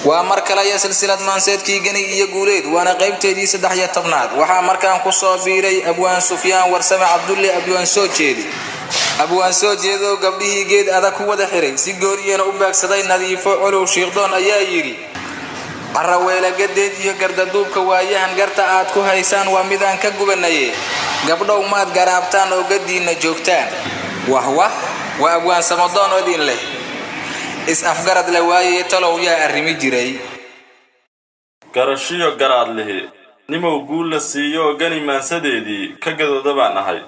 ومر كلا يا سلسلة مانسيد كي جني يقوليد وأنا قيبت دي سدحية طبنات وحا مركان قصة بيري أبوان سفيان ورسمع عبد الله أبوان سوجيدي أبوان سوجيدو قبله جيد أذا كو دحري سيجوريان أباك سداي نظيف علو شيخدون أيايري الرويلة قديد يقرددوب كواياهن قرتا آدكو هايسان وميدان كقبنايه قبلو ماد قرابتان وقدين نجوكتان وهو وأبوان سمضان ودين له is afgarad la waayay talow yaa arrimi jiray garashiyo garaad lehe nimo guul la siiyo gani maansadeedii ka gadooda baan ahay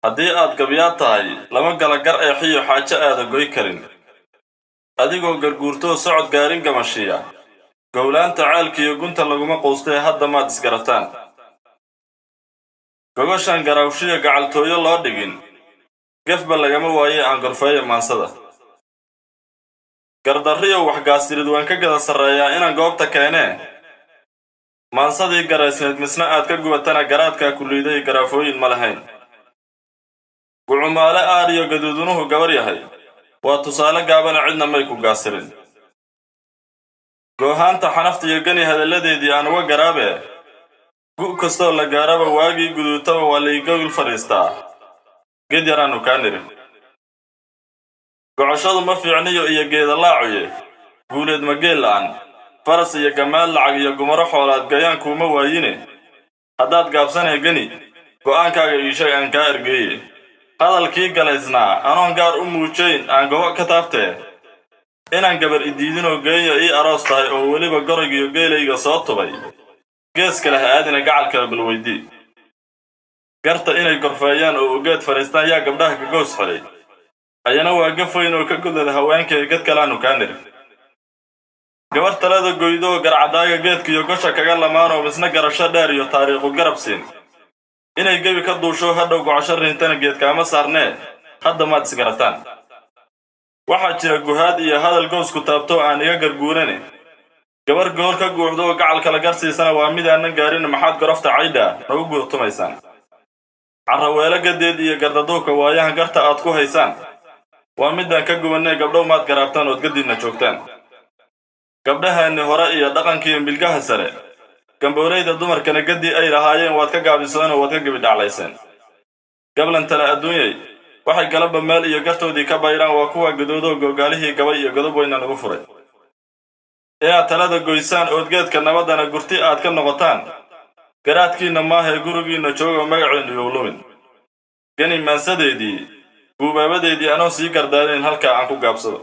haddii aad gabyaad tahay lama gala gar ee xiyo xaajo aada goy karin adigoo garguurto socod gaarin gamashiya gowlaanta caalkiyo gunta laguma qoostay hadda maad isgarataan gogoshan garawshiyo gacaltooyo loo dhigin gafba lagama waayay aan gorfeeyo maansada gardariyo wax gaasirid waan ka gada sareeyaa inaan goobta keenee maansadii garaysneed misna aad ka gubatana garaadka kulliiday garaafooyin ma lahayn gucumaale aad iyo gaduudunuhu gabar yahay waa tusaale gaabana cidna may ku gaasirin goohaanta xanafta iyo gani hadalladeedii aan uga garaabe gu kastoo la gaaraba waagii guduutaba waa laigawil fadhiistaa ged yaraanu kaa nirin gocoshadu ma fiicniyo iyo geeda laacuye guuleed mageel la'an faras iyo gamaal lacag iyo gumaro xoolaad gayaan kuuma waayine haddaad gaabsanay gani go'aankaaga iishay aan kaa ergeeye hadalkii galaysnaa anoon gaar u muujayn aan gobo ka taabtee inaan gabar idiidinoo geeya ii aroos tahay oo weliba goraygiyo geelayga soo tubay gees kale ha aadina gacal kale balweydii garta inay gorfeeyaan oo ogeed fadhiistaan yaa gabdhaha ka goos xidhay ayana waa gafayn oo ka gudlada haweenkay gad kalaanu kaa nirin gabar talada goydoo garcadaaga geedkiyo gosha kaga lamaanoo misna garasho dheer iyo taariikhu garab siin inay gebi ka duusho hadhow gocosho rintana geedkaama saarnee hadda maad isgarataan waxaa jira guhaad iyo hadal goosku taabto aan iga garguurane gabar goor ka guuxdo oo gacal kala garsiisana waa mid aanan gaarin maxaad gorofta caydha nagu guurtumaysaan carraweelo gadeed iyo gardaduubka waayahan garta aad ku haysaan waa midaan ka gubanay gabdhow maad garaabtaan ood gadiidna joogtaan gabdhahaanni hore iyo dhaqankiiyo milgaha sare gambooleyda dumarkana gadii ay lahaayeen waad ka gaabiseen oo waad ka gebidhaclayseen gablan tale adduunyay waxay galaba meel iyo gartoodii ka bayraan waa kuwa gadoodoo googaalihii gabay iyo godob weyna nagu furay inaad talada goysaan oodgeedka nabaddana gurti aad ka noqotaan garaadkiinna maahee gurigiinna joogo magaciinnu yowlumin gani maansadeedii buubaabadeedii anoo sii gardaadayn halkaa aan ku gaabsado